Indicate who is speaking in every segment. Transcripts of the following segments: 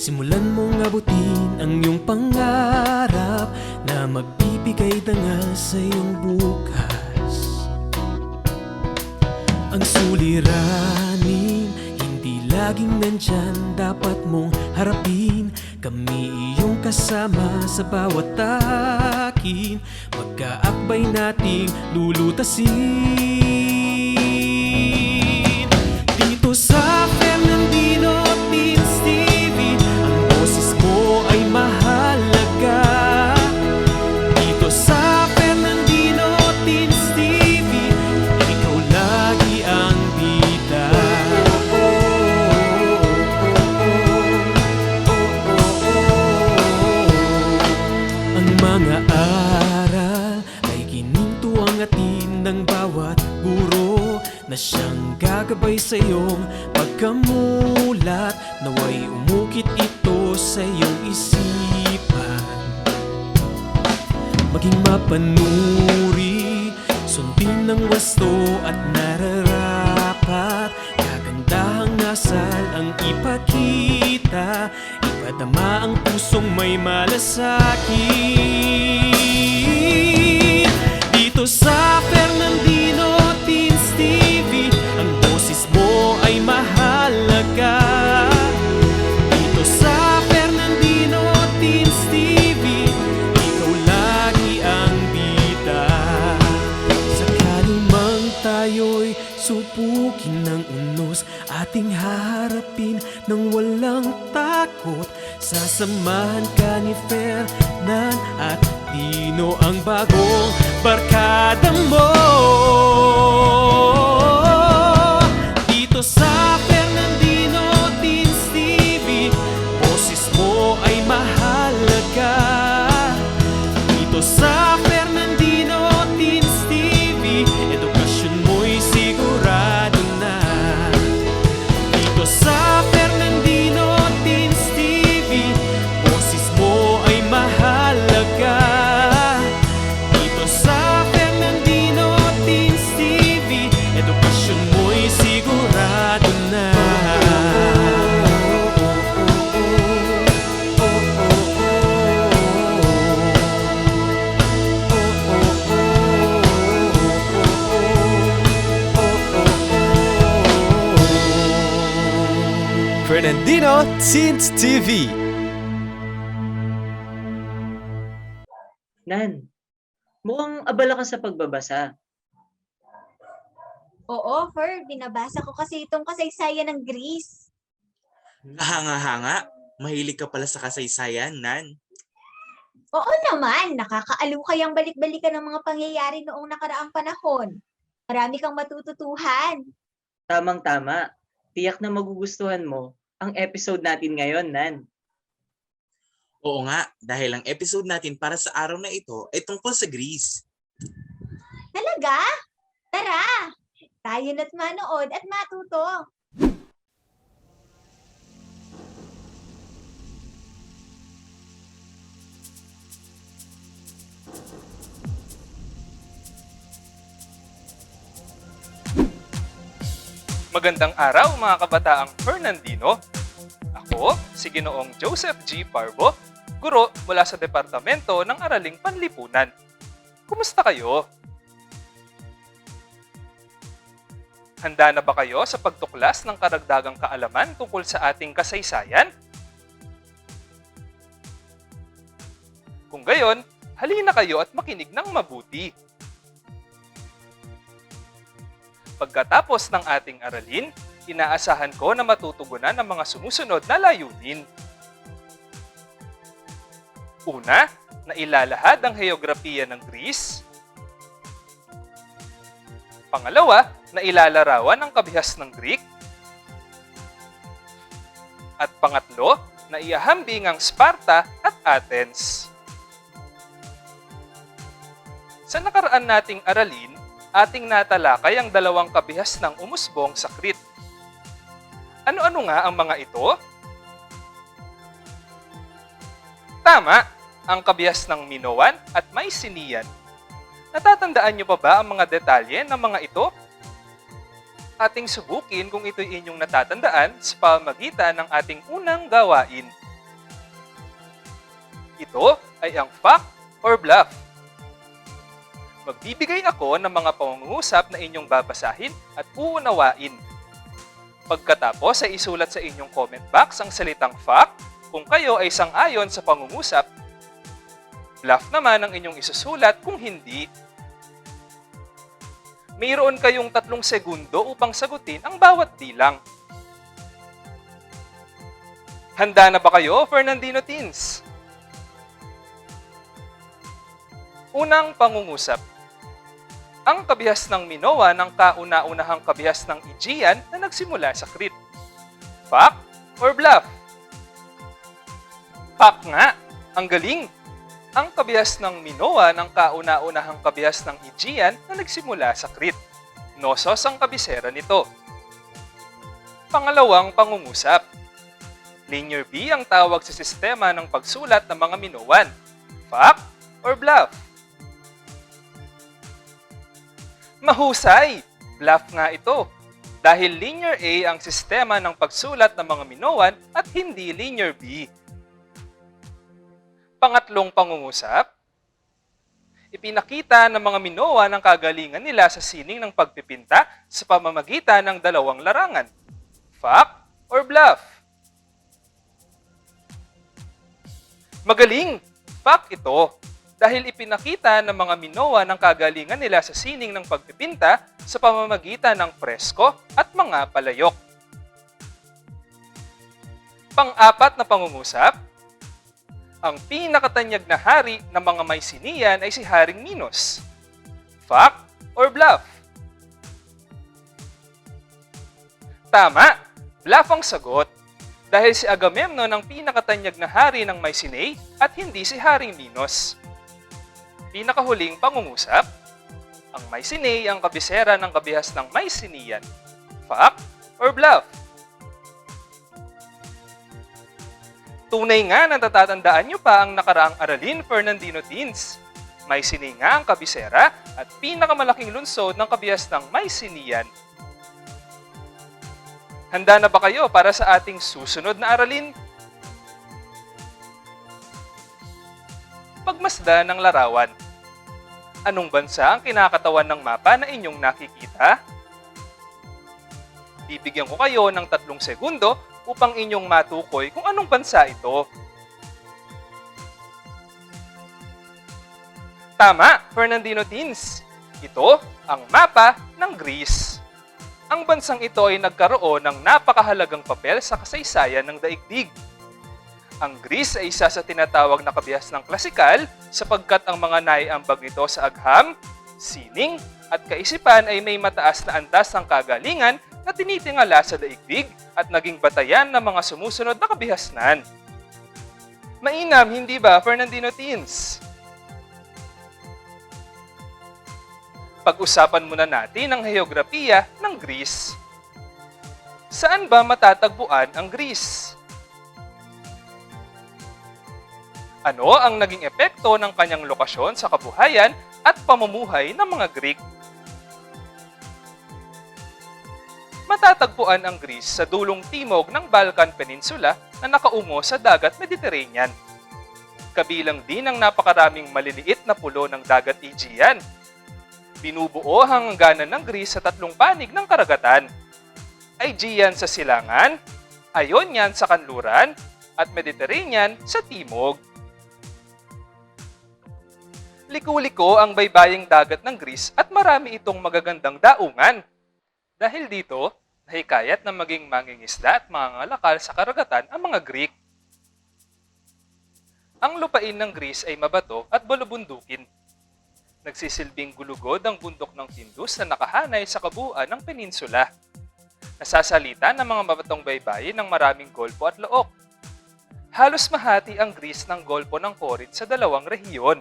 Speaker 1: Simulan mong abutin ang iyong pangarap na magbibigay dangal sa iyong bukas. Ang suliranin, hindi laging nandyan, dapat mong harapin. Kami iyong kasama sa bawat takin, magkaakbay nating lulutasin. Dito sa Fernandino Teens TV, ang boses mo ay mahalaga. Dito sa Fernandino Teens TV, ikaw lagi ang bida. Ang mga aral ay ginintuang atin ng bawat guro na siyang gagabay sa iyong pagkamulat. Naway umukit ito sa iyong isipan, maging mapanuri, sundin ng wasto at nararapat. Kagandahang asal ang ipakita, ipadama ang pusong may malasakit. Dito sa Fernandino Teens TV, ang boses mo ay mahalaga. Dito sa Fernandino Teens TV, ikaw lagi ang bida. Sakali mang tayo'y subukin ng unos, ating haharapin ng walang takot. Sasamahan ka ni Fernan at Dino, ang bagong barkada mo. Dito sa Fernandino Teens TV, boses mo ay mahalaga. Dito sa Fernandino Teens TV, edukasyon mo'y sigurado na. Dito sa Fernandino Teens TV, boses mo ay mahalaga. Dito sa Fernandino Teens TV, edukasyon mo'y sigurado na.
Speaker 2: Fernandino Teens TV.
Speaker 3: Nan, mukhang abala ka sa pagbabasa.
Speaker 4: Oo, Fer, binabasa ko kasi itong kasaysayan ng Greece.
Speaker 5: Hanga-hanga, mahilig ka pala sa kasaysayan, Nan.
Speaker 4: Oo naman, nakakaaliw kayang balik-balikan ng mga pangyayari noong nakaraang panahon. Marami kang matututuhan.
Speaker 3: Tamang-tama, tiyak na magugustuhan mo ang episode natin ngayon, Nan.
Speaker 5: Oo nga, dahil ang episode natin para sa araw na ito ay tungkol sa Greece.
Speaker 4: Talaga? Tara! Tayo na't manood at matuto.
Speaker 6: Magandang araw mga kabataang Fernandino. Ako, si Ginoong Joseph G. Parbo, guro mula sa Departamento ng Araling Panlipunan. Kumusta kayo? Handa na ba kayo sa pagtuklas ng karagdagang kaalaman tungkol sa ating kasaysayan? Kung gayon, halina kayo at makinig ng mabuti. Pagkatapos ng ating aralin, inaasahan ko na matutugunan ang mga sumusunod na layunin. Una, na ilalahad ang heograpiya ng Greece. Pangalawa, na ilalarawan ang kabihas ng Greek. At pangatlo, na iahambing ang Sparta at Athens. Sa nakaraan nating aralin, ating natalakay ang dalawang kabihas ng umusbong sa Crete. Ano-ano nga ang mga ito? Tama, ang kabihas ng Minoan at Mycenaean. Natatandaan niyo pa ba ang mga detalye ng mga ito? Ating subukin kung ito'y inyong natatandaan sa pamamagitan ng ating unang gawain. Ito ay ang fact or bluff. Magbibigay ako ng mga pangungusap na inyong babasahin at uunawain. Pagkatapos ay isulat sa inyong comment box ang salitang fact kung kayo ay sang-ayon sa pangungusap. Bluff naman ang inyong isusulat kung hindi. Mayroon kayong 3 segundo upang sagutin ang bawat bilang. Handa na ba kayo, Fernandino Teens? Unang pangungusap. Ang kabihas ng Minoa ng kauna-unahang kabihas ng Aegean na nagsimula sa Crete. Fact or bluff? Fact nga! Ang galing! Ang kabihas ng Minoa ng kauna-unahang kabihas ng Aegean na nagsimula sa Crete. Knossos ang kabisera nito. Pangalawang pangungusap. Linear B ang tawag sa sistema ng pagsulat ng mga Minoan. Fact or bluff? Mahusay! Bluff nga ito. Dahil linear A ang sistema ng pagsulat ng mga Minoan at hindi linear B. Pangatlong pangungusap. Ipinakita ng mga Minoa ng kagalingan nila sa sining ng pagpipinta sa pamamagitan ng 2 larangan. Fact or bluff? Magaling! Fact ito. Dahil ipinakita ng mga Minoa ng kagalingan nila sa sining ng pagpipinta sa pamamagitan ng presko at mga palayok. Pang-apat na pangungusap. Ang pinakatanyag na hari ng mga Mycenaean ay si Haring Minos. Fact or bluff? Tama! Bluff ang sagot. Dahil si Agamemnon ang pinakatanyag na hari ng Mycenae at hindi si Haring Minos. Pinakahuling pangungusap. Ang Mycenae ang kabisera ng kabihas ng Mycenaean. Fact or bluff? Tunay nga na natatandaan nyo pa ang nakaraang aralin, Fernandino Teens. Mycenae nga ang kabisera at pinakamalaking lungsod ng kabihas ng Mycenaean. Handa na ba kayo para sa ating susunod na aralin? Pagmasdan ng larawan. Anong bansa ang kinakatawan ng mapa na inyong nakikita? Bibigyan ko kayo ng 3 segundo upang inyong matukoy kung anong bansa ito. Tama, Fernandino Teens. Ito ang mapa ng Greece. Ang bansang ito ay nagkaroon ng napakahalagang papel sa kasaysayan ng daigdig. Ang Greece ay isa sa tinatawag na kabihas ng klasikal sapagkat ang mga naiambag nito sa agham, sining, at kaisipan ay may mataas na antas ng kagalingan na tinitingala sa daigdig at naging batayan ng mga sumusunod na kabihasnan. Mainam, hindi ba, Fernandino Teens? Pag-usapan muna natin ang heograpiya ng Greece. Saan ba matatagpuan ang Greece? Ano ang naging epekto ng kanyang lokasyon sa kabuhayan at pamumuhay ng mga Greek? Matatagpuan ang Greece sa dulong timog ng Balkan Peninsula na nakaumo sa dagat Mediterranean. Kabilang din ang napakaraming maliliit na pulo ng dagat Aegean. Binubuo ang hangganan ng Greece sa 3 panig ng karagatan. Aegean sa silangan, Ionian sa kanluran, at Mediterranean sa timog. Liku-liko ang baybaying dagat ng Greece at marami itong magagandang daungan. Dahil dito, nahikayat na maging mangingisda at mangangalakal sa karagatan ang mga Greek. Ang lupain ng Greece ay mabato at balubundukin. Nagsisilbing gulugod ang bundok ng Tindus na nakahanay sa kabuuan ng peninsula. Nasasalita ng mga mabatong baybayin ng maraming golpo at look. Halos mahati ang Greece ng golpo ng Corinth sa 2 rehiyon,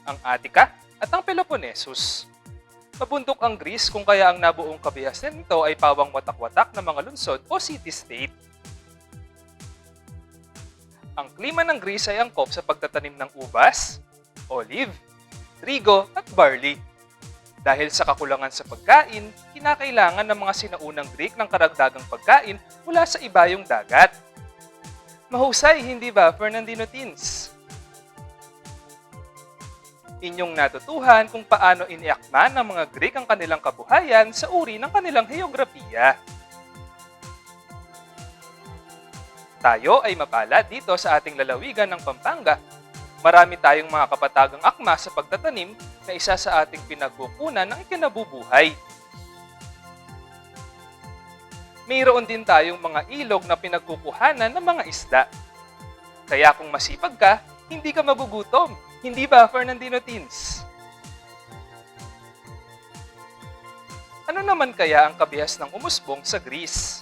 Speaker 6: ang Attica at ang Peloponnesus. Mabundok ang Greece kung kaya ang nabuong kabihasnan nito ay pawang watak-watak na mga lungsod o city-state. Ang klima ng Greece ay angkop sa pagtatanim ng ubas, olive, trigo at barley. Dahil sa kakulangan sa pagkain, kinakailangan ng mga sinaunang Greek ng karagdagang pagkain mula sa ibayong dagat. Mahusay, hindi ba, Fernandino Teens? Inyong natutuhan kung paano iniakma ng mga Greek ang kanilang kabuhayan sa uri ng kanilang heograpiya. Tayo ay mapalad dito sa ating lalawigan ng Pampanga. Marami tayong mga kapatagang akma sa pagtatanim na isa sa ating pinagkukunan ng ikinabubuhay. Mayroon din tayong mga ilog na pinagkukuhanan ng mga isda. Kaya kung masipag ka, hindi ka magugutom. Hindi ba, Fernandino Teens? Ano naman kaya ang kabihas ng umusbong sa Greece?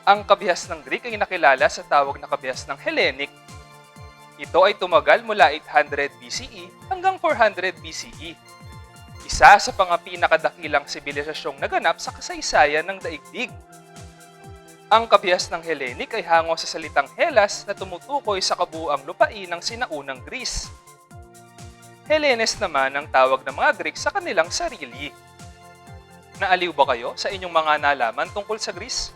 Speaker 6: Ang kabihas ng Greek ay nakilala sa tawag na kabihas ng Hellenic. Ito ay tumagal mula 800 BCE hanggang 400 BCE. Isa sa mga pinakadakilang sibilisasyong naganap sa kasaysayan ng daigdig. Ang kabihas ng Hellenic ay hango sa salitang Hellas na tumutukoy sa kabuuang lupain ng sinaunang Greece. Hellenes naman ang tawag ng mga Greek sa kanilang sarili. Naaliw ba kayo sa inyong mga nalaman tungkol sa Greece?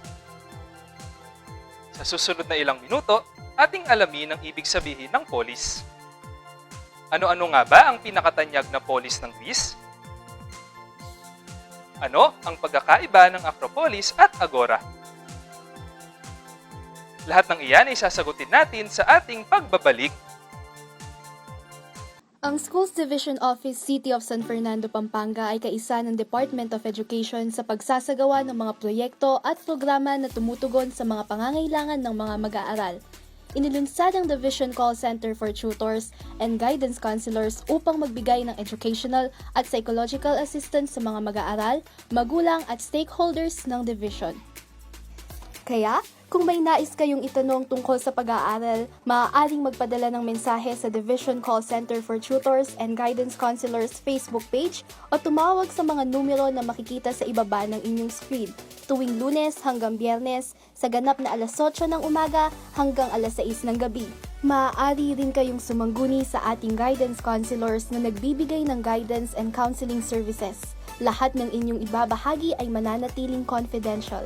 Speaker 6: Sa susunod na ilang minuto, ating alamin ang ibig sabihin ng polis. Ano-ano nga ba ang pinakatanyag na polis ng Greece? Ano ang pagkakaiba ng Acropolis at Agora? Lahat ng iyan ay sasagutin natin sa ating pagbabalik.
Speaker 7: Ang Schools Division Office City of San Fernando, Pampanga ay kaisa ng Department of Education sa pagsasagawa ng mga proyekto at programa na tumutugon sa mga pangangailangan ng mga mag-aaral. Inilunsad ang Division Call Center for Tutors and Guidance Counselors upang magbigay ng educational at psychological assistance sa mga mag-aaral, magulang at stakeholders ng division. Kaya, kung may nais kayong itanong tungkol sa pag-aaral, maaaring magpadala ng mensahe sa Division Call Center for Tutors and Guidance Counselors Facebook page o tumawag sa mga numero na makikita sa ibaba ng inyong screen tuwing Lunes hanggang Biyernes sa ganap na alas 8 ng umaga hanggang alas 6 ng gabi. Maaari rin kayong sumangguni sa ating guidance counselors na nagbibigay ng guidance and counseling services. Lahat ng inyong ibabahagi ay mananatiling confidential.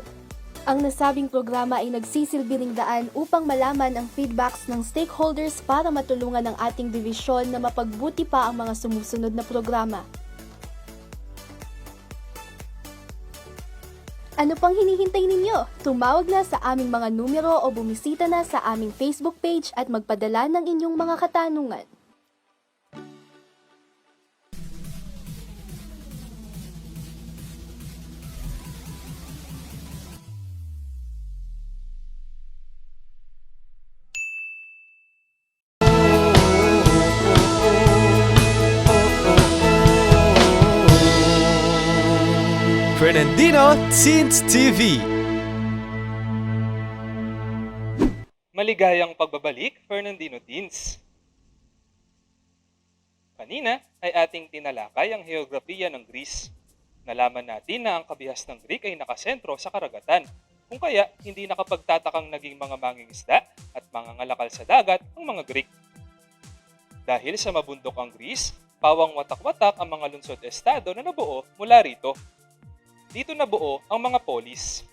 Speaker 7: Ang nasabing programa ay nagsisilbing daan upang malaman ang feedbacks ng stakeholders para matulungan ang ating divisyon na mapagbuti pa ang mga sumusunod na programa. Ano pang hinihintay ninyo? Tumawag na sa aming mga numero o bumisita na sa aming Facebook page at magpadala ng inyong mga katanungan.
Speaker 2: Fernandino Teens TV.
Speaker 6: Maligayang pagbabalik, Fernandino Teens. Kanina ay ating tinalakay ang heograpiya ng Greece. Nalaman natin na ang kabihas ng Greek ay nakasentro sa karagatan, kung kaya hindi nakapagtatakang naging mga mangingisda at mga ngalakal sa dagat ang mga Greek. Dahil sa mabundok ang Greece, pawang watak-watak ang mga lungsod-estado na nabuo mula rito. Dito nabuo ang mga polis.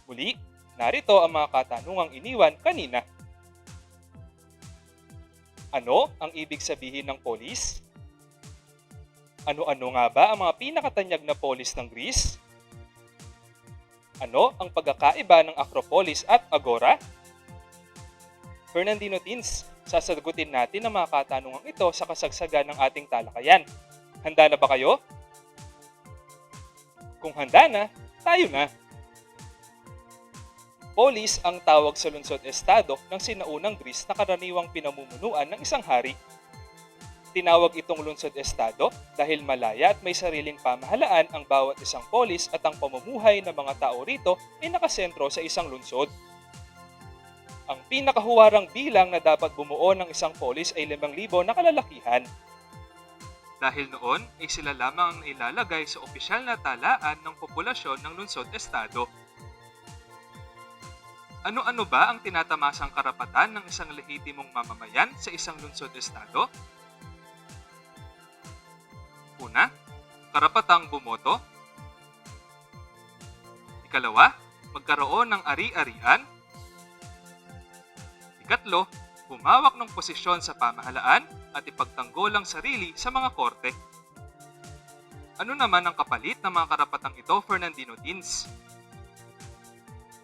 Speaker 6: Muli, narito ang mga katanungang iniwan kanina. Ano ang ibig sabihin ng polis? Ano-ano nga ba ang mga pinakatanyag na polis ng Greece? Ano ang pagkakaiba ng Acropolis at Agora? Fernandino Teens, sasagutin natin ang mga katanungang ito sa kasagsagan ng ating talakayan. Handa na ba kayo? Kung handa na, tayo na. Polis ang tawag sa lungsod-estado ng sinaunang Greece na karaniwang pinamumunuan ng isang hari. Tinawag itong lungsod-estado dahil malaya at may sariling pamahalaan ang bawat isang polis at ang pamumuhay ng mga tao rito ay nakasentro sa isang lungsod. Ang pinakahuwarang bilang na dapat bumuo ng isang polis ay 5,000 na kalalakihan. Dahil noon ay sila lamang ang ilalagay sa opisyal na talaan ng populasyon ng lungsod-estado. Ano-ano ba ang tinatamasang karapatan ng isang lehitimong mamamayan sa isang lungsod-estado? Una, karapatang bumoto. Ikalawa, magkaroon ng ari-arian. Ikatlo, humawak ng posisyon sa pamahalaan at ipagtanggol ang sarili sa mga korte. Ano naman ang kapalit ng mga karapatang ito, Fernandino Teens?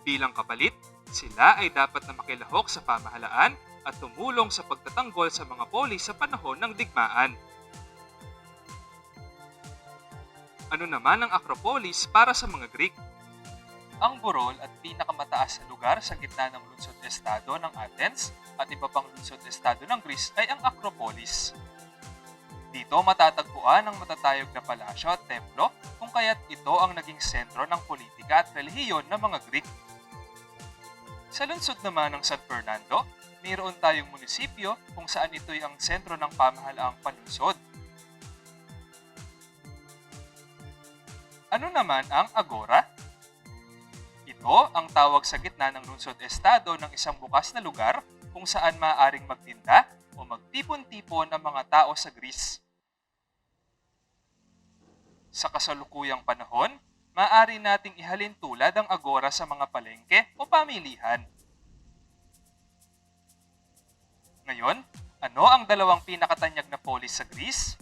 Speaker 6: Bilang kapalit, sila ay dapat na makilahok sa pamahalaan at tumulong sa pagtatanggol sa mga polis sa panahon ng digmaan. Ano naman ang Acropolis para sa mga Greek? Ang burol at pinakamataas na lugar sa gitna ng lungsod-estado ng Athens at iba pang lungsod-estado ng Greece ay ang Acropolis. Dito matatagpuan ang matatayog na palasyo at templo kung kaya't ito ang naging sentro ng politika at relihiyon ng mga Greek. Sa lungsod naman ng San Fernando, mayroon tayong munisipyo kung saan ito'y ang sentro ng pamahalaang panunsod. Ano naman ang agora? Ito ang tawag sa gitna ng lungsod-estado ng isang bukas na lugar kung saan maaaring magtinda o magtipon-tipon ang mga tao sa Greece. Sa kasalukuyang panahon, maaari nating ihalin tulad ang agora sa mga palengke o pamilihan. Ngayon, ano ang dalawang pinakatanyag na polis sa Greece?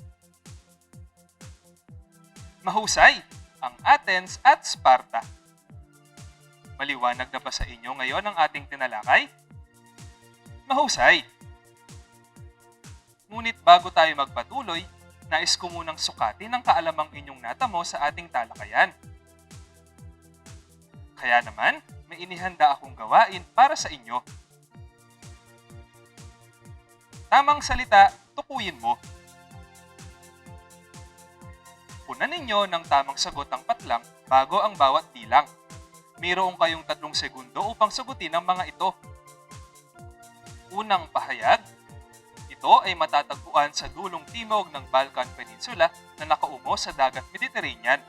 Speaker 6: Mahusay! Ang Athens at Sparta. Maliwanag na ba sa inyo ngayon ang ating tinalakay? Mahusay! Ngunit bago tayo magpatuloy, nais ko munang sukatin ang kaalamang inyong natamo sa ating talakayan. Kaya naman, may inihanda akong gawain para sa inyo. Tamang salita, tukuyin mo. Punan ninyo ng tamang sagot ang patlang bago ang bawat bilang. Mayroon kayong 3 segundo upang sagutin ang mga ito. Unang pahayag, ito ay matatagpuan sa dulong timog ng Balkan Peninsula na nakaumo sa dagat Mediterranean.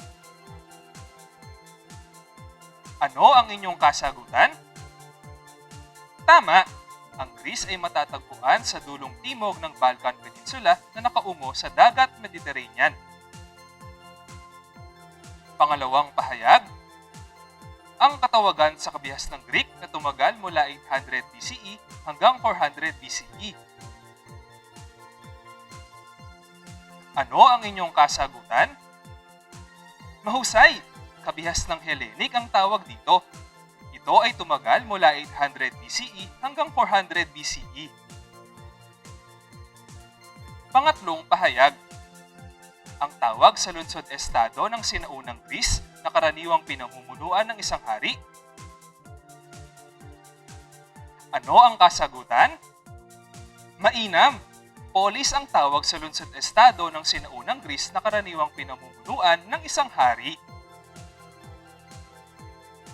Speaker 6: Ano ang inyong kasagutan? Tama! Ang Greece ay matatagpuan sa dulong timog ng Balkan Peninsula na nakaumo sa dagat Mediterranean. Pangalawang pahayag, ang katawagan sa kabihas ng Greek na tumagal mula 800 BCE hanggang 400 BCE. Ano ang inyong kasagutan? Mahusay! Kabihas ng Hellenic ang tawag dito. Ito ay tumagal mula 800 BCE hanggang 400 BCE. Pangatlong pahayag, ang tawag sa lungsod-estado ng sinaunang Greece na karaniwang pinamumunuan ng isang hari. Ano ang kasagutan? Mainam! Polis ang tawag sa lungsod-estado ng sinaunang Greece na karaniwang pinamumunuan ng isang hari.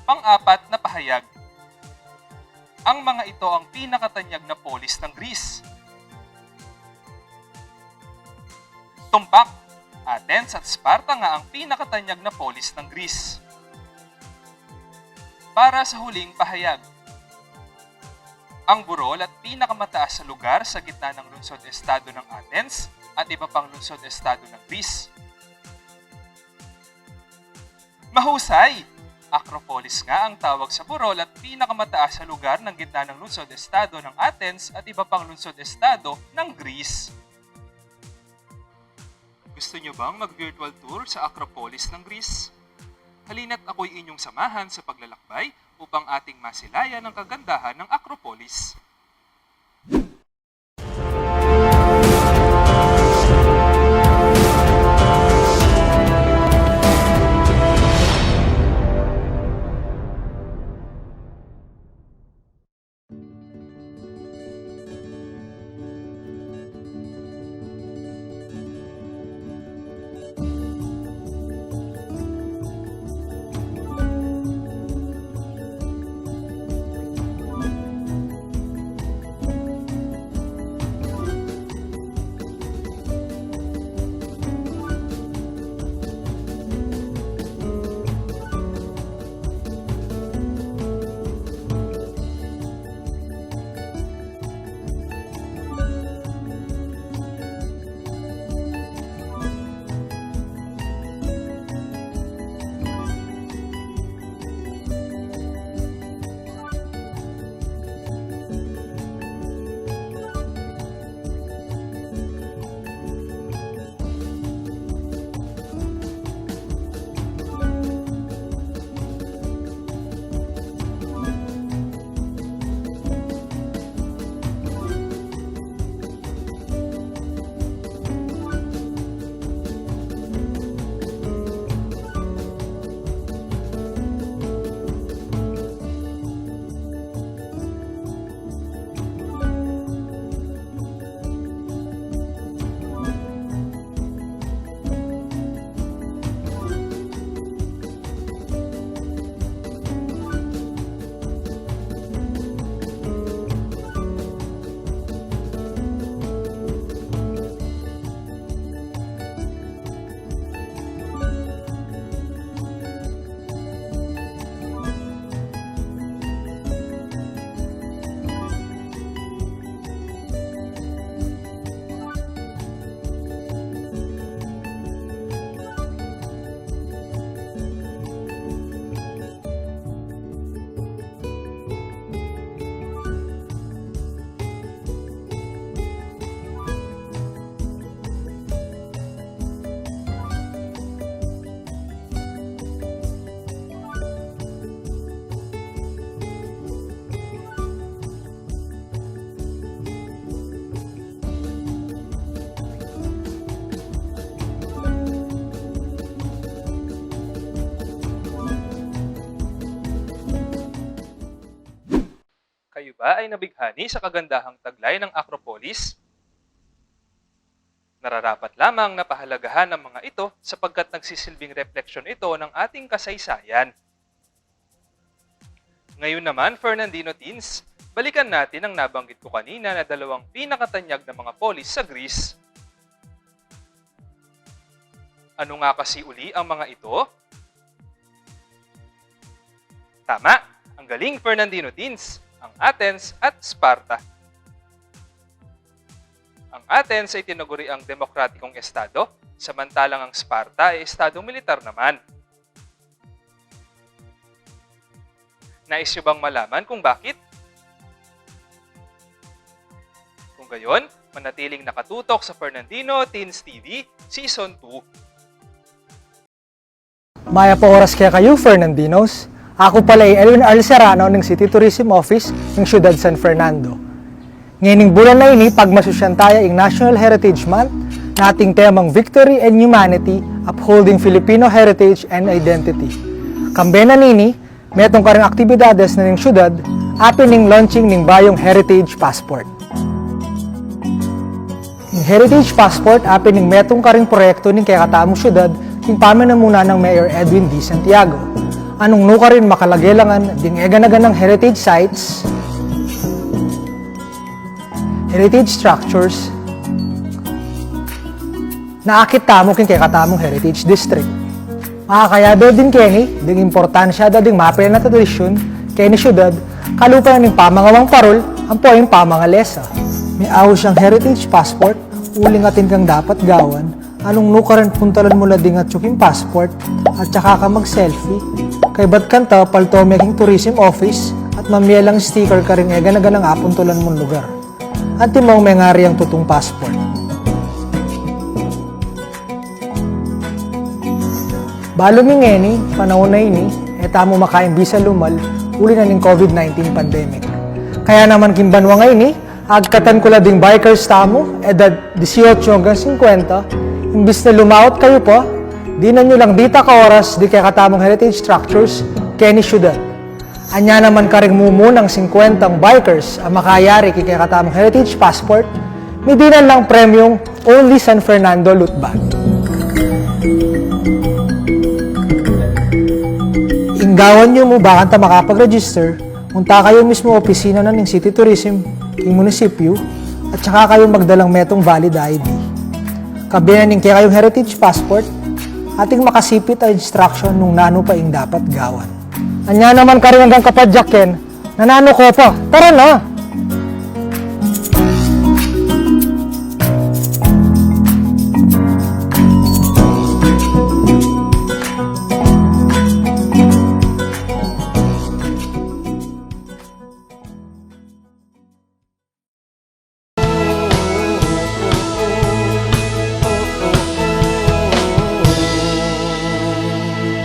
Speaker 6: Pang-apat na pahayag, ang mga ito ang pinakatanyag na polis ng Greece. Tumpak! Athens at Sparta nga ang pinakatanyag na polis ng Greece. Para sa huling pahayag, ang burol at pinakamataas sa lugar sa gitna ng lungsod-estado ng Athens at iba pang lungsod-estado ng Greece. Mahusay! Acropolis nga ang tawag sa burol at pinakamataas sa lugar ng gitna ng lungsod-estado ng Athens at iba pang lungsod-estado ng Greece. Gusto nyo bang mag-virtual tour sa Acropolis ng Greece? Halina't ako'y inyong samahan sa paglalakbay upang ating masilayan ang kagandahan ng Acropolis. Kayo ba ay nabighani sa kagandahang taglay ng Acropolis? Nararapat lamang na pahalagahan ang mga ito sapagkat nagsisilbing refleksyon ito ng ating kasaysayan. Ngayon naman, Fernandino Teens, balikan natin ang nabanggit ko kanina na dalawang pinakatanyag na mga polis sa Greece. Ano nga kasi uli ang mga ito? Tama! Ang galing, Fernandino Teens! Ang Athens at Sparta. Ang Athens ay tinaguri ang demokratikong estado, samantalang ang Sparta ay estadong militar naman. Nais niyo bang malaman kung bakit? Kung gayon, manatiling nakatutok sa Fernandino Teens TV Season 2.
Speaker 8: Maya po oras kaya kayo, Fernandinos. Ako pala ay Elwin Arl Serrano ng City Tourism Office ng Ciudad San Fernando. Ngayong bulan na ini, pagmasusyan tayo ang National Heritage Month na ating temang Victory and Humanity, Upholding Filipino Heritage and Identity. Kambena nini, metong karang aktibidades na ng syudad, atin ning launching ng bayong Heritage Passport. Yung Heritage Passport, apin ning metong karing proyekto ng kaya katamong syudad, yung paminamuna ng Mayor Edwin D. Santiago. Anong nuka rin makalagelangan ding eganagan ng heritage sites, heritage structures, naakit tamo kin kay katamong heritage district. Makakayabe din kini, ding importansya da ding mapel na tradisyon, kini syudad, kalupa ng pamangawang parol, ang poing pamangalesa. May aw siyang heritage passport, uling atin kang dapat gawan, anong nukaran puntalan mula ding at yung passport, at saka ka mag-selfie. Kay ba't kanta, palto making tourism office, at mamielang sticker ka rin eganagan ng apuntulan mong lugar. At timong may ngari ang tutong passport. Balo mi ngeni, panahon na ini, etamo makain bisa lumal, uli na ng COVID-19 pandemic. Kaya naman kimbanwa nga ini, agkatan ko la ding bikers tamo, edad 18 hanggang 50, imbis na lumaot kayo po, di na nyo lang dita ka oras di kaya katamong heritage structures, kaya ni syudad. Anya naman karing mumunang 50 bikers ang makayari kaya katamong heritage passport, midinan lang premium only San Fernando loot bag. Inggawan nyo mo bakit ta makapag-register, punta kayo mismo opisina na ng City Tourism, ng munisipyo, at saka kayo magdalang metong valid ID. Kabinan kaya kayong heritage passport, ating makasipit ang instruction nung nano pa ing dapat gawan. Anya naman ka rin hanggang kapadyakin, nanano ko pa, tara na!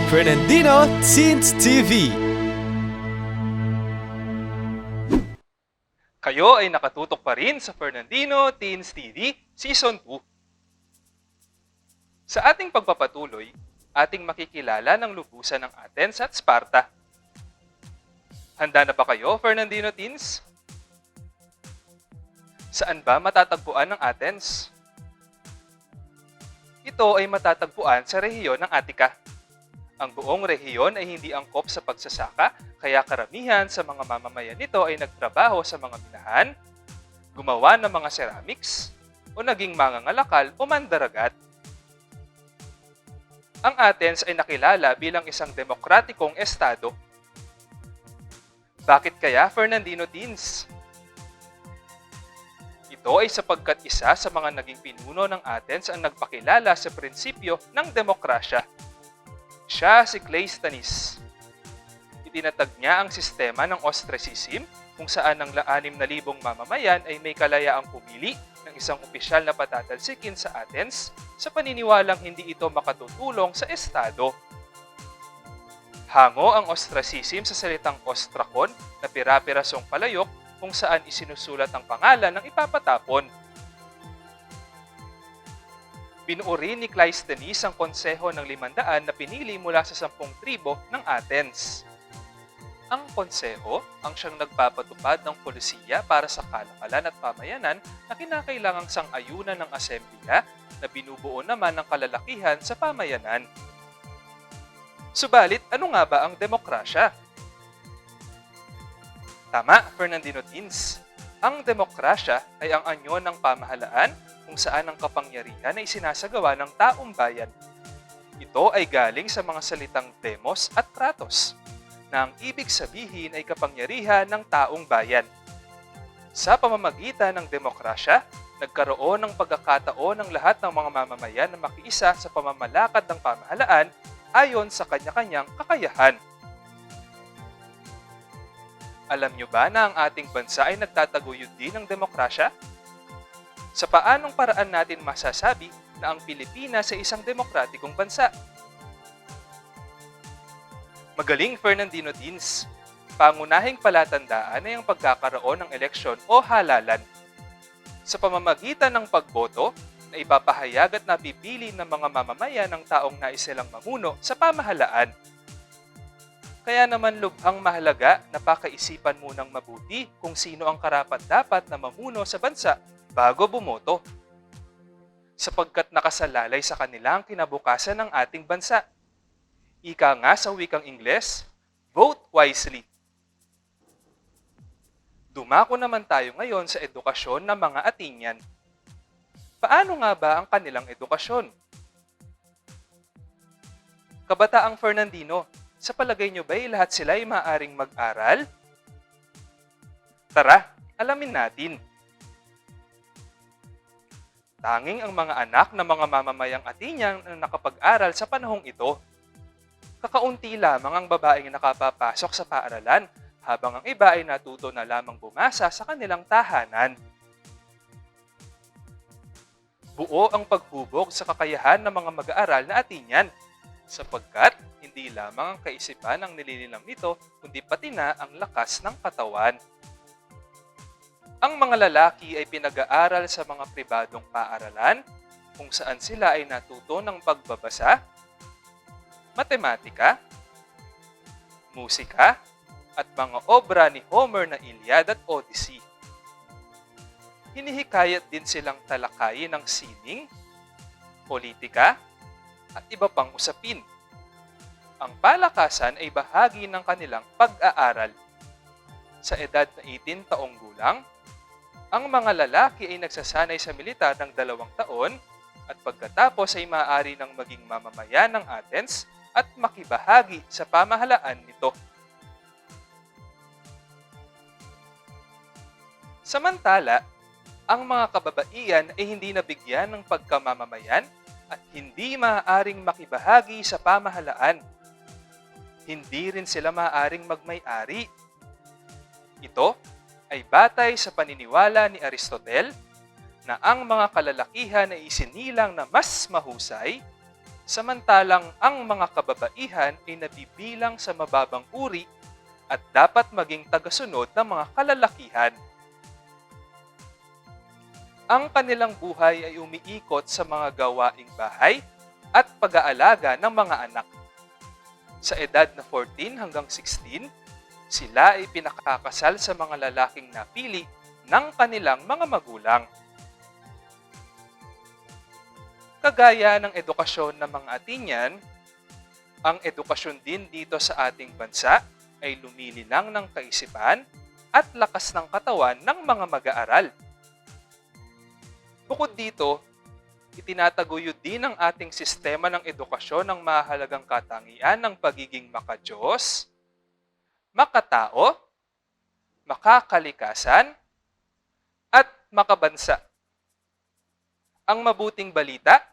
Speaker 2: Fernandino Teens TV.
Speaker 6: Kayo ay nakatutok pa rin sa Fernandino Teens TV Season 2. Sa ating pagpapatuloy, ating makikilala ng lubusan ng Athens at Sparta. Handa na ba kayo, Fernandino Teens? Saan ba matatagpuan ng Athens? Ito ay matatagpuan sa rehiyon ng Attica. Ang buong rehiyon ay hindi angkop sa pagsasaka, kaya karamihan sa mga mamamayan nito ay nagtrabaho sa mga minahan, gumawa ng mga ceramics, o naging mangangalakal o mandaragat. Ang Athens ay nakilala bilang isang demokratikong estado. Bakit kaya, Fernandino Teens? Ito ay sapagkat isa sa mga naging pinuno ng Athens ang nagpakilala sa prinsipyo ng demokrasya. Siya si Cleisthenes. Itinatag niya ang sistema ng ostracism kung saan ang 6,000 mamamayan ay may kalayaang pumili ng isang opisyal na patatalsikin sa Athens sa paniniwalang hindi ito makatutulong sa estado. Hango ang ostracism sa salitang ostrakon na pira-pirasong palayok kung saan isinusulat ang pangalan ng ipapatapon. Binuo rin ni Cleisthenes ang konseho ng 500 na pinili mula sa 10 tribo ng Athens. Ang konseho ang siyang nagpapatupad ng polisiya para sa kalakalan at pamayanan na kinakailangang sang-ayunan ng asemblea na binubuo naman ng kalalakihan sa pamayanan. Subalit, ano nga ba ang demokrasya? Tama, Fernandino Teens. Ang demokrasya ay ang anyo ng pamahalaan kung saan ang kapangyarihan ay sinasagawa ng taong bayan. Ito ay galing sa mga salitang demos at kratos, na ang ibig sabihin ay kapangyarihan ng taong bayan. Sa pamamagitan ng demokrasya, nagkaroon ng pagkakataon ng lahat ng mga mamamayan na makiisa sa pamamalakad ng pamahalaan ayon sa kanya-kanyang kakayahan. Alam nyo ba na ang ating bansa ay nagtataguyod din ng demokrasya? Sa paanong paraan natin masasabi na ang Pilipinas ay isang demokratikong bansa? Magaling, Fernandino Teens. Pangunahing palatandaan ay ang pagkakaroon ng eleksyon o halalan. Sa pamamagitan ng pagboto, na ipapahayag at napipili ng mga mamamayan ng taong nais silang mamuno sa pamahalaan. Kaya naman lubhang mahalaga na pakaisipan munang mabuti kung sino ang karapat-dapat na mamuno sa bansa bago bumoto. Sapagkat nakasalalay sa kanilang kinabukasan ng ating bansa. Ika nga sa wikang Ingles, vote wisely. Dumako naman tayo ngayon sa edukasyon ng mga Athenian. Paano nga ba ang kanilang edukasyon? Kabataang Fernandino, sa palagay nyo ba'y lahat sila ay maaaring mag-aral? Tara, alamin natin. Tanging ang mga anak ng mga mamamayang Athenian na nakapag-aral sa panahong ito. Kakaunti lamang ang babaeng nakapapasok sa paaralan, habang ang iba ay natuto na lamang bumasa sa kanilang tahanan. Buo ang paghubog sa kakayahan ng mga mag-aaral na Athenian, sapagkat hindi lamang ang kaisipan ang nililinang nito, kundi pati na ang lakas ng katawan. Ang mga lalaki ay pinag-aaral sa mga pribadong paaralan, kung saan sila ay natuto ng pagbabasa, matematika, musika, at mga obra ni Homer na Iliad at Odyssey. Hinihikayat din silang talakayin ng sining, politika, at iba pang usapin. Ang palakasan ay bahagi ng kanilang pag-aaral. Sa edad na 18 taong gulang, ang mga lalaki ay nagsasanay sa militar ng 2 taon at pagkatapos ay maaari ng maging mamamayan ng Athens at makibahagi sa pamahalaan nito. Samantala, ang mga kababaihan ay hindi nabigyan ng pagkamamamayan at hindi maaaring makibahagi sa pamahalaan. Hindi rin sila maaaring magmay-ari. Ito ay batay sa paniniwala ni Aristotle na ang mga kalalakihan ay isinilang na mas mahusay, samantalang ang mga kababaihan ay nabibilang sa mababang uri at dapat maging tagasunod ng mga kalalakihan. Ang kanilang buhay ay umiikot sa mga gawaing bahay at pag-aalaga ng mga anak. Sa edad na 14 hanggang 16, sila ay pinakakasal sa mga lalaking napili ng kanilang mga magulang. Kagaya ng edukasyon ng mga Athenian, ang edukasyon din dito sa ating bansa ay lumililang ng kaisipan at lakas ng katawan ng mga mag-aaral. Bukod dito, itinataguyod din ng ating sistema ng edukasyon ng mahalagang katangian ng pagiging makadiyos, makatao, makakalikasan, at makabansa. Ang mabuting balita,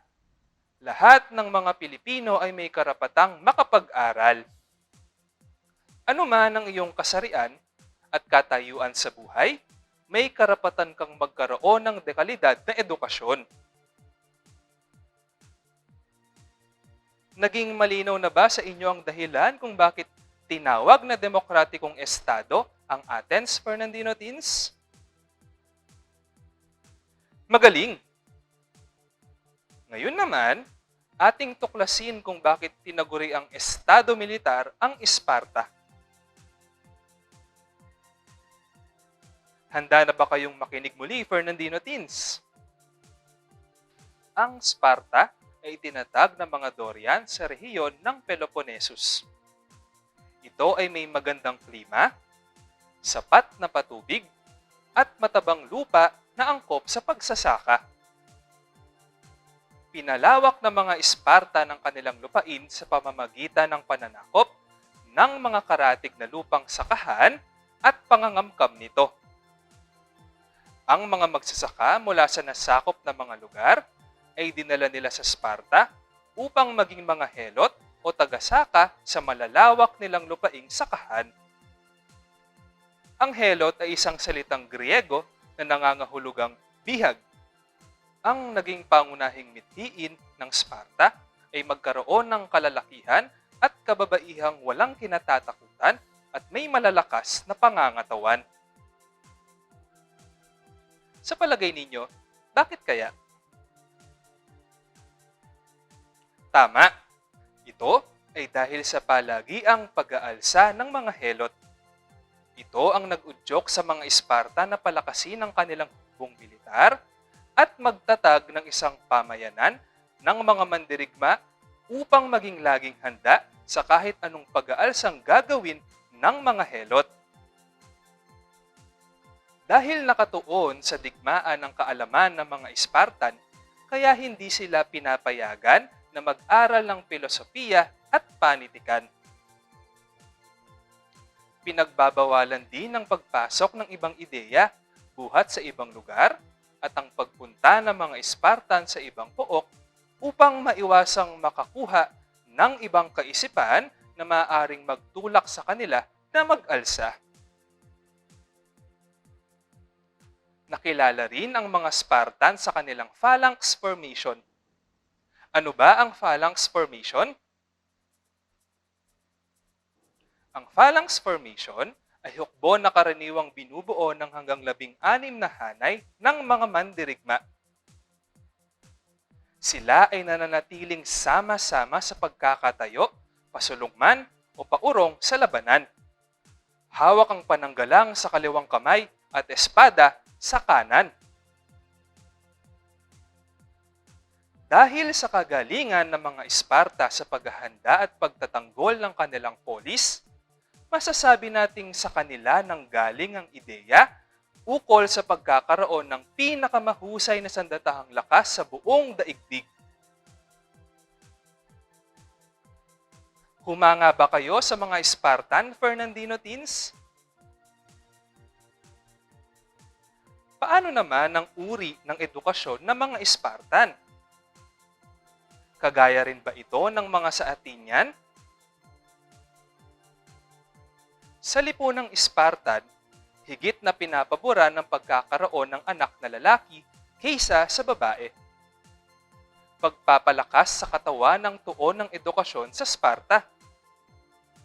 Speaker 6: lahat ng mga Pilipino ay may karapatang makapag-aral. Ano man ang iyong kasarian at katayuan sa buhay, may karapatan kang magkaroon ng dekalidad na edukasyon. Naging malinaw na ba sa inyo ang dahilan kung bakit tinawag na demokratikong estado ang Athens, Fernandino Teens? Magaling! Ngayon naman, ating tuklasin kung bakit tinaguri ang estado militar ang Sparta. Handa na ba kayong makinig muli, Fernandino Teens? Ang Sparta ay itinatag ng mga Dorian sa rehiyon ng Peloponnesus. Ito ay may magandang klima, sapat na patubig, at matabang lupa na angkop sa pagsasaka. Pinalawak ng mga Sparta ng kanilang lupain sa pamamagitan ng pananakop ng mga karatig na lupang sakahan at pangangamkam nito. Ang mga magsasaka mula sa nasakop na mga lugar ay dinala nila sa Sparta upang maging mga helot o tagasaka sa malalawak nilang lupaing sakahan. Ang helot ay isang salitang Griego na nangangahulugang bihag. Ang naging pangunahing mithiin ng Sparta ay magkaroon ng kalalakihan at kababaihang walang kinatatakutan at may malalakas na pangangatawan. Sa palagay ninyo, bakit kaya? Tama, ito ay dahil sa palagiang pag-aalsa ng mga helot. Ito ang nag-udyok sa mga Sparta na palakasin ang kanilang hukbong militar at magtatag ng isang pamayanan ng mga mandirigma upang maging laging handa sa kahit anong pag-aalsang gagawin ng mga helot. Dahil nakatuon sa digmaan ng kaalaman ng mga Spartan, kaya hindi sila pinapayagan na mag-aral ng filosofiya at panitikan. Pinagbabawalan din ang pagpasok ng ibang ideya buhat sa ibang lugar at ang pagpunta ng mga Spartan sa ibang pook upang maiwasang makakuha ng ibang kaisipan na maaaring magtulak sa kanila na mag-alsa. Nakilala rin ang mga Spartan sa kanilang phalanx formation. Ano ba ang phalanx formation? Ang phalanx formation ay hukbo na karaniwang binubuo ng hanggang 16 na hanay ng mga mandirigma. Sila ay nananatiling sama-sama sa pagkakatayo, pasulungman o paurong sa labanan. Hawak ang pananggalang sa kaliwang kamay at espada sa kanan. Dahil sa kagalingan ng mga Sparta sa paghahanda at pagtatanggol ng kanilang polis, masasabi nating sa kanila nang galing ang ideya ukol sa pagkakaroon ng pinakamahusay na sandatahang lakas sa buong daigdig. Humanga ba kayo sa mga Spartan, Fernandino Teens? Paano naman ang uri ng edukasyon ng mga Spartan? Kagaya rin ba ito ng mga sa Athenian? Sa lipunang Spartan, higit na pinapaboran ng pagkakaroon ng anak na lalaki kaysa sa babae. Pagpapalakas sa katawan ng tuon ng edukasyon sa Sparta.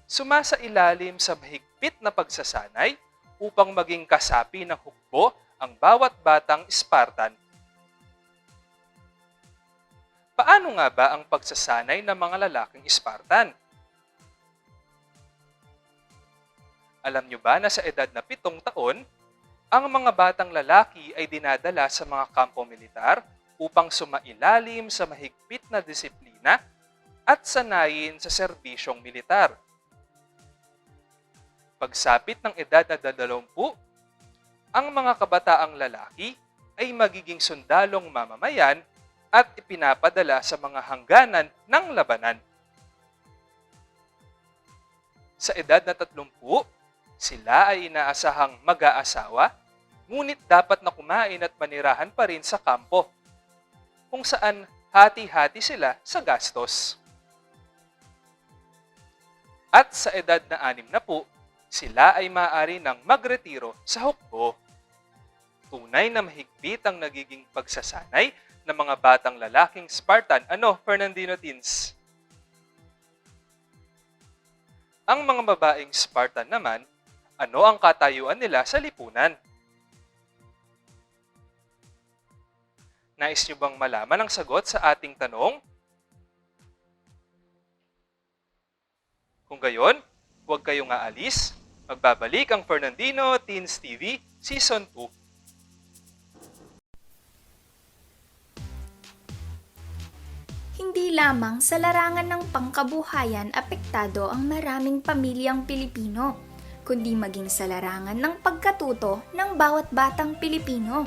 Speaker 6: Sumasailalim sa mahigpit na pagsasanay upang maging kasapi ng hukbo ang bawat batang Spartan. Paano nga ba ang pagsasanay ng mga lalaking Spartan? Alam nyo ba na sa edad na 7 taon, ang mga batang lalaki ay dinadala sa mga kampo militar upang sumailalim sa mahigpit na disiplina at sanayin sa serbisyong militar. Pagsapit ng edad na 20, ang mga kabataang lalaki ay magiging sundalong mamamayan at ipinapadala sa mga hangganan ng labanan. Sa edad na 30, sila ay inaasahang mag-aasawa, ngunit dapat na kumain at manirahan pa rin sa kampo, kung saan hati-hati sila sa gastos. At sa edad na 60, sila ay maaari nang magretiro sa hukbo. Tunay na mahigpit ang nagiging pagsasanay ng mga batang lalaking Spartan. Ano, Fernandino Teens? Ang mga babaeng Spartan naman, ano ang katayuan nila sa lipunan? Nais nyo bang malaman ang sagot sa ating tanong? Kung gayon, huwag kayong aalis. Magbabalik ang Fernandino Teens TV Season 2.
Speaker 9: lamang sa larangan ng pangkabuhayan apektado ang maraming pamilyang Pilipino, kundi maging sa larangan ng pagkatuto ng bawat batang Pilipino.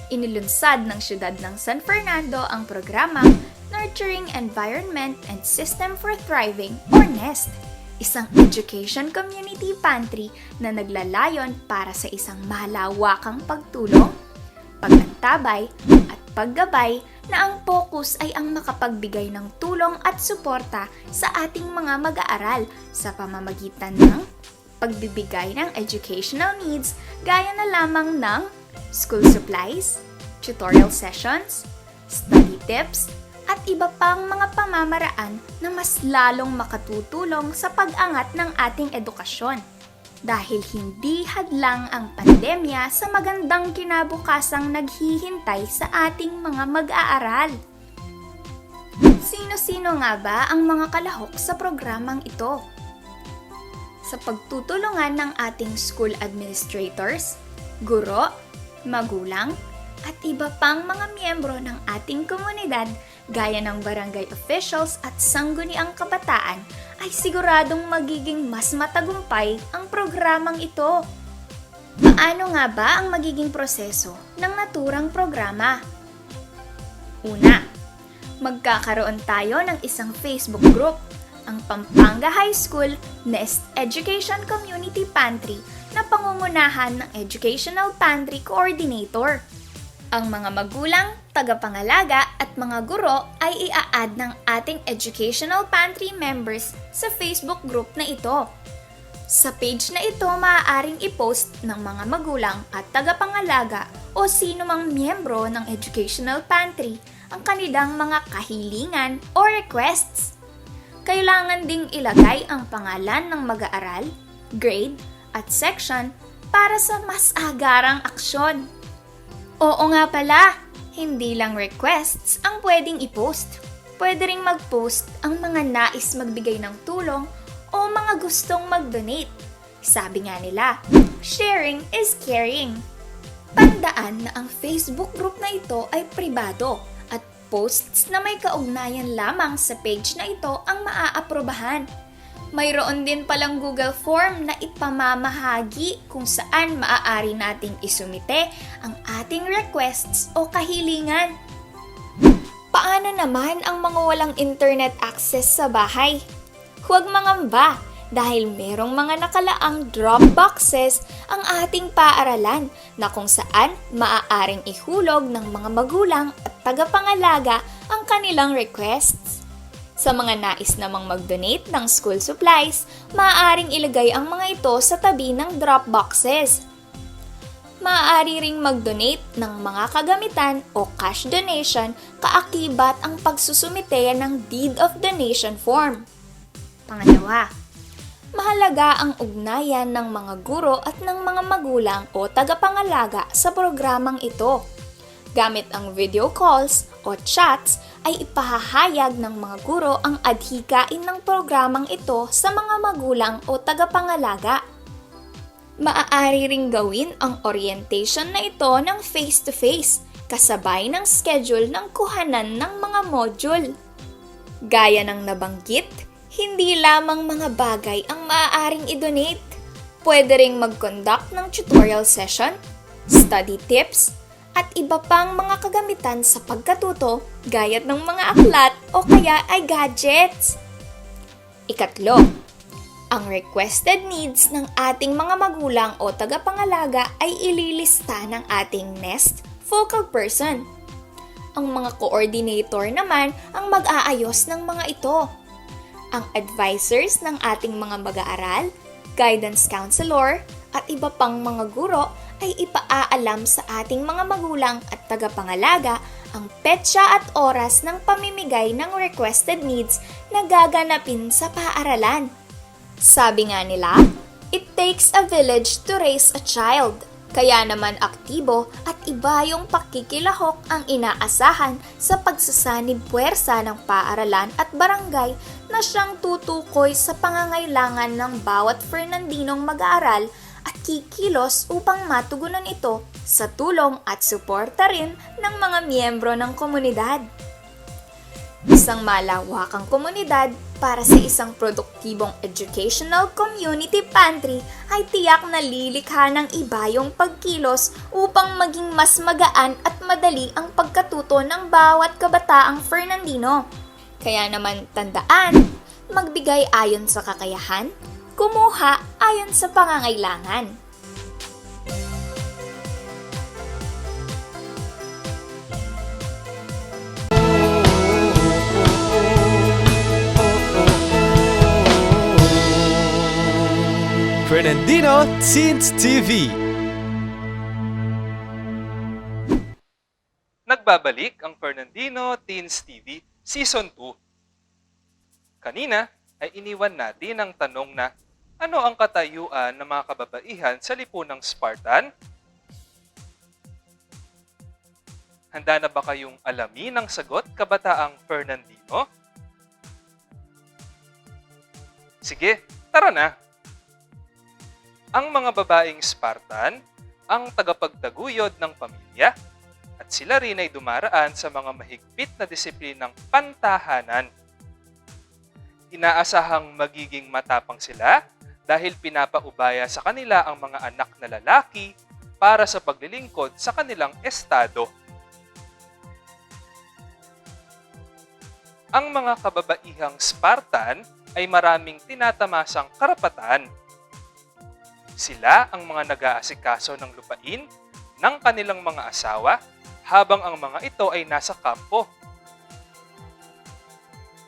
Speaker 9: Inilunsad ng siyudad ng San Fernando ang programang Nurturing Environment and System for Thriving or NEST, isang education community pantry na naglalayon para sa isang malawakang pagtulong, pagantabay at paggabay na ang focus ay ang makapagbigay ng tulong at suporta sa ating mga mag-aaral sa pamamagitan ng pagbibigay ng educational needs gaya na lamang ng school supplies, tutorial sessions, study tips, at iba pang mga pamamaraan na mas lalong makatutulong sa pag-angat ng ating edukasyon. Dahil hindi hadlang ang pandemya sa magandang kinabukasang naghihintay sa ating mga mag-aaral. Sino-sino nga ba ang mga kalahok sa programang ito? Sa pagtutulungan ng ating school administrators, guro, magulang, at iba pang mga miyembro ng ating komunidad gaya ng barangay officials at sangguniang kabataan ay siguradong magiging mas matagumpay ang programang ito. Paano nga ba ang magiging proseso ng naturang programa? Una, magkakaroon tayo ng isang Facebook group, ang Pampanga High School NEST Education Community Pantry na pangungunahan ng Educational Pantry Coordinator. Ang mga magulang, tagapangalaga at mga guro ay ia-add ng ating Educational Pantry members sa Facebook group na ito. Sa page na ito maaaring i-post ng mga magulang at tagapangalaga o sino mang miyembro ng Educational Pantry ang kanilang mga kahilingan o requests. Kailangan ding ilagay ang pangalan ng mag-aaral, grade at section para sa mas agarang aksyon. Oo nga pala, hindi lang requests ang pwedeng i-post. Pwede ring mag-post ang mga nais magbigay ng tulong o mga gustong mag-donate. Sabi nga nila, sharing is caring. Tandaan na ang Facebook group na ito ay pribado at posts na may kaugnayan lamang sa page na ito ang maaaprobahan. Mayroon din palang Google Form na ipamamahagi kung saan maaari nating isumite ang ating requests o kahilingan. Paano naman ang mga walang internet access sa bahay? Huwag mangamba dahil merong mga nakalaang drop boxes ang ating paaralan na kung saan maaaring ihulog ng mga magulang at tagapangalaga ang kanilang requests. Sa mga nais namang mag-donate ng school supplies, maaaring ilagay ang mga ito sa tabi ng drop boxes. Maaari ring mag-donate ng mga kagamitan o cash donation kaakibat ang pagsusumite ng deed of donation form. Pangalawa, mahalaga ang ugnayan ng mga guro at ng mga magulang o tagapangalaga sa programang ito. Gamit ang video calls o chats ay ipahahayag ng mga guro ang adhikain ng programang ito sa mga magulang o tagapangalaga. Maaari ring gawin ang orientation na ito ng face-to-face kasabay ng schedule ng kuhanan ng mga module. Gaya ng nabanggit, hindi lamang mga bagay ang maaaring i-donate. Pwede ring mag-conduct ng tutorial session, study tips, at iba pang mga kagamitan sa pagkatuto gaya ng mga aklat o kaya ay gadgets. Ikatlo, ang requested needs ng ating mga magulang o tagapangalaga ay ililista ng ating NEST focal person. Ang mga coordinator naman ang mag-aayos ng mga ito. Ang advisors ng ating mga mag-aaral, guidance counselor, at iba pang mga guro ay ipaaalam sa ating mga magulang at tagapangalaga ang petsa at oras ng pamimigay ng requested needs na gaganapin sa paaralan. Sabi nga nila, it takes a village to raise a child. Kaya naman aktibo at iba yung pakikilahok ang inaasahan sa pagsasanib puwersa ng paaralan at barangay na siyang tutukoy sa pangangailangan ng bawat Fernandinong mag-aaral at kikilos upang matugunan ito sa tulong at suporta rin ng mga miyembro ng komunidad. isang malawakang komunidad para sa isang produktibong educational community pantry ay tiyak na lilikha ng iba yung pagkilos upang maging mas magaan at madali ang pagkatuto ng bawat kabataang Fernandino. Kaya naman tandaan, magbigay ayon sa kakayahan, kumuha ayon sa pangangailangan.
Speaker 2: Fernandino Teens TV.
Speaker 6: Nagbabalik ang Fernandino Teens TV Season 2. Kanina ay iniwan natin ang tanong na ano ang katayuan ng mga kababaihan sa lipunang Spartan? Handa na ba kayong alamin ang sagot, kabataang Fernandino? Sige, tara na! Ang mga babaeng Spartan ang tagapagtaguyod ng pamilya at sila rin ay dumaraan sa mga mahigpit na disiplinang pantahanan. Inaasahang magiging matapang sila dahil pinapaubaya sa kanila ang mga anak na lalaki para sa paglilingkod sa kanilang estado. Ang mga kababaihang Spartan ay maraming tinatamasang karapatan. Sila ang mga nag-aasikaso ng lupain ng kanilang mga asawa habang ang mga ito ay nasa kampo.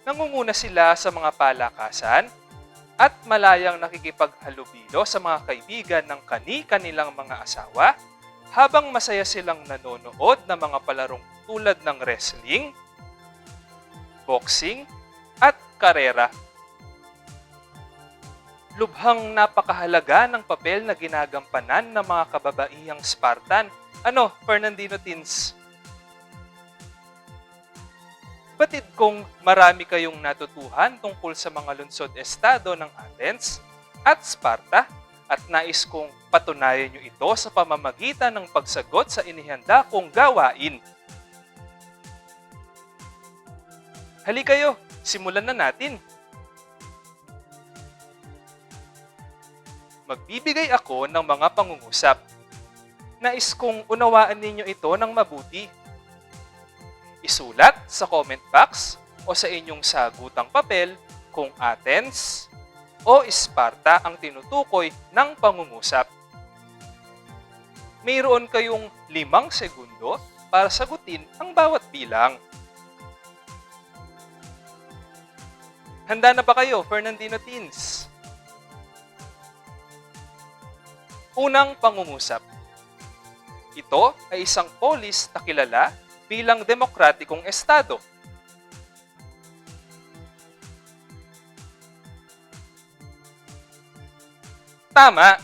Speaker 6: Nangunguna sila sa mga palakasan at malayang nakikipaghalubilo sa mga kaibigan ng kani-kanilang mga asawa habang masaya silang nanonood ng mga palarong tulad ng wrestling, boxing at karera. Lubhang napakahalaga ng papel na ginagampanan ng mga kababaihang Spartan. Ano, Fernandino Teens? Batid kong marami kayong natutuhan tungkol sa mga lungsod-estado ng Athens at Sparta at nais kong patunayan nyo ito sa pamamagitan ng pagsagot sa inihanda kong gawain. Halika kayo, simulan na natin. Magbibigay ako ng mga pangungusap. Nais kong unawaan ninyo ito ng mabuti. Isulat sa comment box o sa inyong sagutang papel kung Athens o Sparta ang tinutukoy ng pangungusap. Mayroon kayong 5 segundo para sagutin ang bawat bilang. Handa na ba kayo, Fernandino Teens? Unang pangungusap. Ito ay isang polis na kilala bilang demokratikong estado. Tama!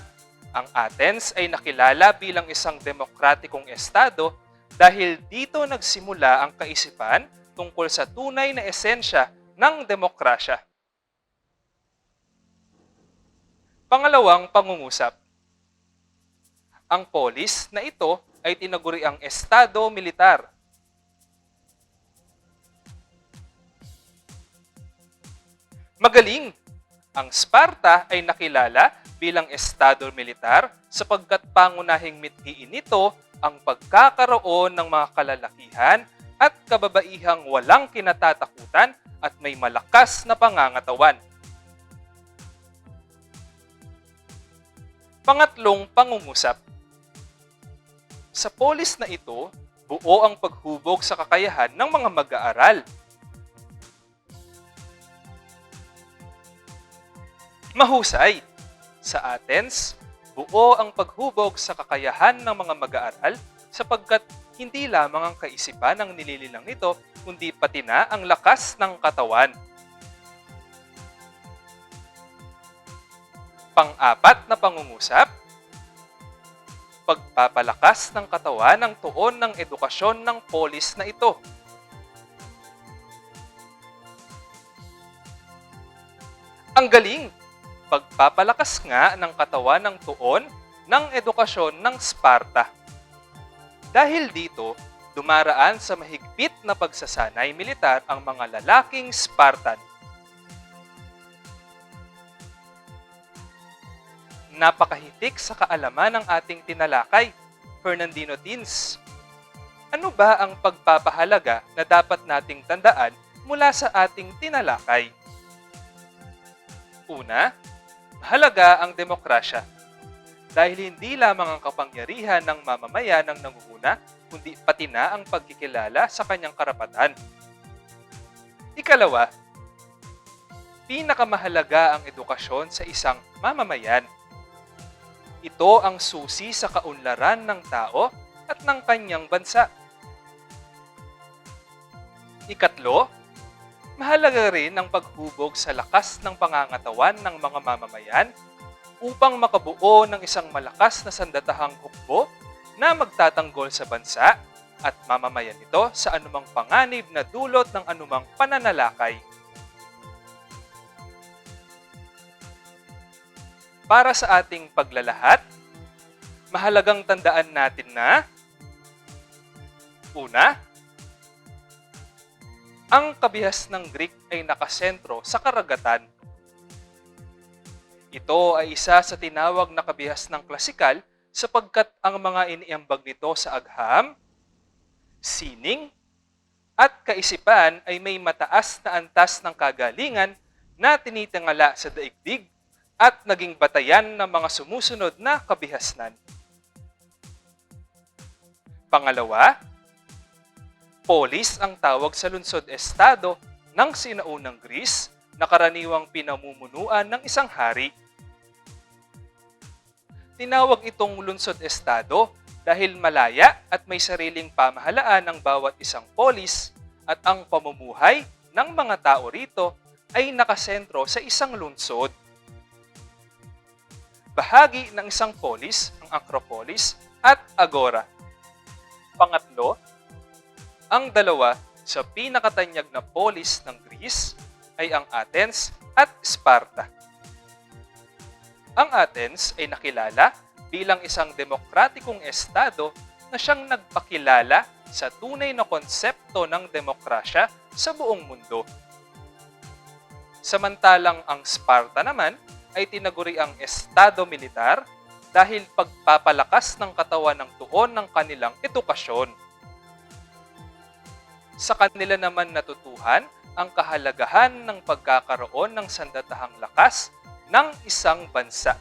Speaker 6: Ang Athens ay nakilala bilang isang demokratikong estado dahil dito nagsimula ang kaisipan tungkol sa tunay na esensya ng demokrasya. Pangalawang pangungusap. Ang polis na ito ay tinaguriang estado militar. Magaling! Ang Sparta ay nakilala bilang estado militar sapagkat pangunahing mithiin nito ang pagkakaroon ng mga kalalakihan at kababaihang walang kinatatakutan at may malakas na pangangatawan. Pangatlong pangungusap. Sa polis na ito, buo ang paghubog sa kakayahan ng mga mag-aaral. Mahusay! Sa Athens, buo ang paghubog sa kakayahan ng mga mag-aaral sapagkat hindi lamang ang kaisipan ang nilililang nito, kundi pati na ang lakas ng katawan. Pang-apat na pangungusap, pagpapalakas ng katawan ng tuon ng edukasyon ng polis na ito. Ang galing! Pagpapalakas nga ng katawan ng tuon ng edukasyon ng Sparta. Dahil dito, Dumaraan sa mahigpit na pagsasanay militar ang mga lalaking Spartan. Napakahitik sa kaalaman ng ating tinalakay, Fernandino Teens. Ano ba ang pagpapahalaga na dapat nating tandaan mula sa ating tinalakay? Una, mahalaga ang demokrasya. Dahil hindi lamang ang kapangyarihan ng mamamayan ang nangunguna, kundi pati na ang pagkikilala sa kanyang karapatan. Ikalawa, pinakamahalaga ang edukasyon sa isang mamamayan. Ito ang susi sa kaunlaran ng tao at ng kanyang bansa. Ikatlo, mahalaga rin ang paghubog sa lakas ng pangangatawan ng mga mamamayan upang makabuo ng isang malakas na sandatahang hukbo na magtatanggol sa bansa at mamamayan nito sa anumang panganib na dulot ng anumang pananalakay. Para sa ating paglalahat, mahalagang tandaan natin na una, ang kabihas ng Greek ay nakasentro sa karagatan. Ito ay isa sa tinawag na kabihas ng klasikal sapagkat ang mga iniambag nito sa agham, sining, at kaisipan ay may mataas na antas ng kagalingan na tinitangala sa daigdig at naging batayan ng mga sumusunod na kabihasnan. Pangalawa, polis ang tawag sa lungsod-estado ng sinaunang Greece na karaniwang pinamumunuan ng isang hari. Tinawag itong lungsod-estado dahil malaya at may sariling pamahalaan ng bawat isang polis at ang pamumuhay ng mga tao rito ay nakasentro sa isang lungsod. Bahagi ng isang polis ang Acropolis at Agora. Pangatlo, ang dalawa sa pinakatanyag na polis ng Greece ay ang Athens at Sparta. Ang Athens ay nakilala bilang isang demokratikong estado na siyang nagpakilala sa tunay na konsepto ng demokrasya sa buong mundo. Samantalang ang Sparta naman ay tinaguri ang estado militar dahil pagpapalakas ng katawan ng tuon ng kanilang edukasyon. Sa kanila naman natutuhan ang kahalagahan ng pagkakaroon ng sandatahang lakas ng isang bansa.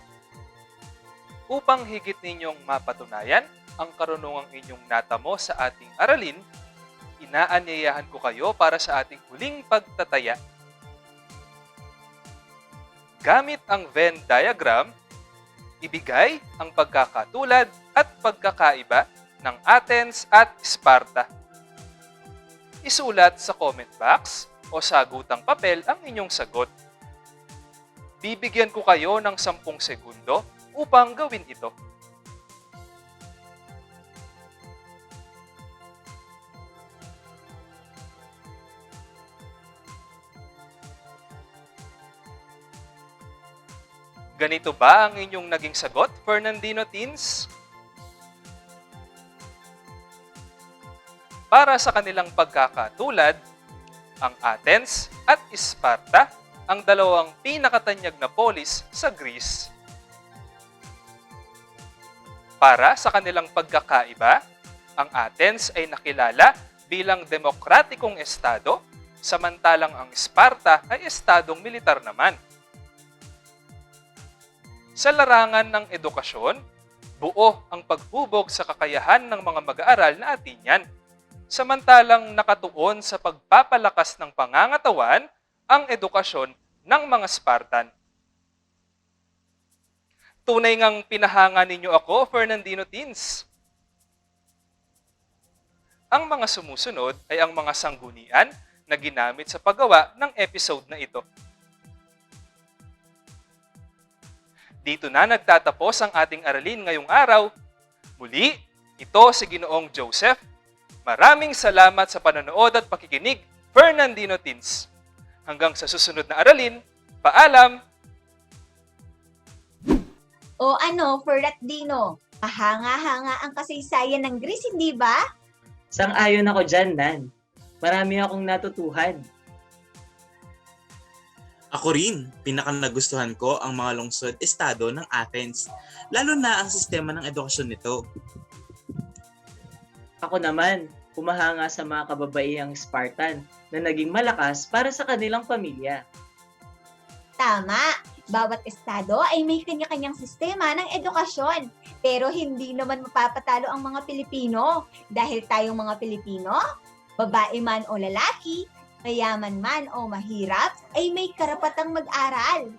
Speaker 6: Upang higit ninyong mapatunayan ang karunungang inyong natamo sa ating aralin, inaanyayahan ko kayo para sa ating huling pagtataya. Gamit ang Venn diagram, ibigay ang pagkakatulad at pagkakaiba ng Athens at Sparta. Isulat sa comment box o sagutang papel ang inyong sagot. Bibigyan ko kayo ng 10 segundo upang gawin ito. Ganito ba ang inyong naging sagot, Fernandino Teens? Para sa kanilang pagkakatulad, ang Athens at Sparta ang dalawang pinakatanyag na polis sa Greece. Para sa kanilang pagkakaiba, ang Athens ay nakilala bilang demokratikong estado, samantalang ang Sparta ay estadong militar naman. Sa larangan ng edukasyon, buo ang paghubog sa kakayahan ng mga mag-aaral na Athenian, samantalang nakatuon sa pagpapalakas ng pangangatawan ang edukasyon ng mga Spartan. Tunay ngang pinahanga ninyo ako, Fernandino Teens. Ang mga sumusunod ay ang mga sanggunian na ginamit sa paggawa ng episode na ito. Dito na nagtatapos ang ating aralin ngayong araw. Muli, ito si Ginoong Joseph. Maraming salamat sa panonood at pakikinig, Fernandino Teens. Hanggang sa susunod na aralin, paalam!
Speaker 4: O ano, Fernandino, mahanga-hanga ang kasaysayan ng Greece, hindi ba?
Speaker 3: Sang-ayon ako dyan, Nan. Marami akong natutuhan.
Speaker 5: Ako rin, pinakanagustuhan ko ang mga lungsod estado ng Athens, lalo na ang sistema ng edukasyon nito.
Speaker 3: Ako naman, humahanga sa mga kababaihang Spartan na naging malakas para sa kanilang pamilya.
Speaker 4: Tama! Bawat estado ay may kanya-kanyang sistema ng edukasyon. Pero hindi naman mapapatalo ang mga Pilipino. Dahil tayong mga Pilipino, babae man o lalaki, mayaman man o mahirap, ay may karapatang mag-aral.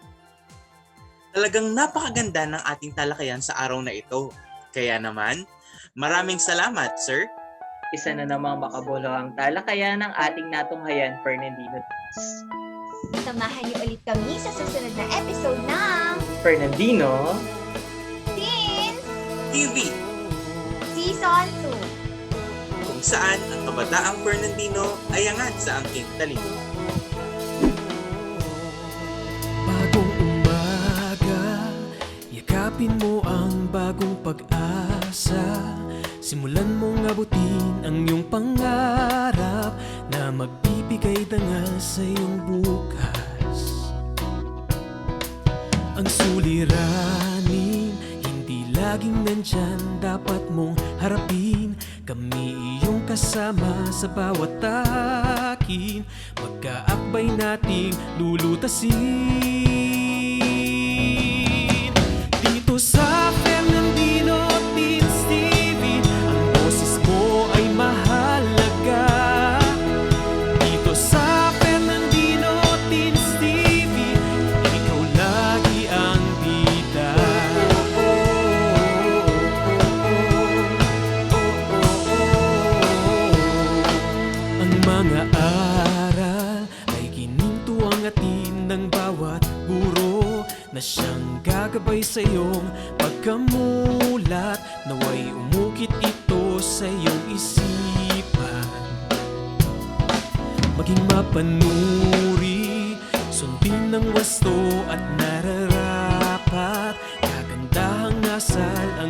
Speaker 5: Talagang napakaganda ng ating talakayan sa araw na ito. Kaya naman, maraming salamat, sir.
Speaker 3: Isa na namang makabulohang talakayan ng ating natunghayan, Fernandino.
Speaker 4: Samahan niyo ulit kami sa susunod na episode ng
Speaker 3: Fernandino,
Speaker 4: Teens
Speaker 5: TV,
Speaker 4: Season 2.
Speaker 5: kung saan ang kabataang Fernandino ay angat sa angking talino.
Speaker 1: Bagong umaga, yakapin mo ang bagong pag-asa. Simulan mong abutin ang iyong pangarap na magbibigay dangal sa iyong bukas. Ang suliranin, hindi laging nandyan, dapat mong harapin. Kami iyong kasama sa bawat takin, magkaakbay nating lulutasin. Dito sa Fernandino Teens TV, ang boses mo ay mahalaga. Dito sa Fernandino Teens TV, ikaw lagi ang bida. Ang mga aral ay ginintuang atin ng bawat guro na siyang gagabay sa iyong pagkamulat. Naway umukit ito sa iyong isipan. Maging mapanuri, sundin ng wasto at nararapat. Kagandahang asal ang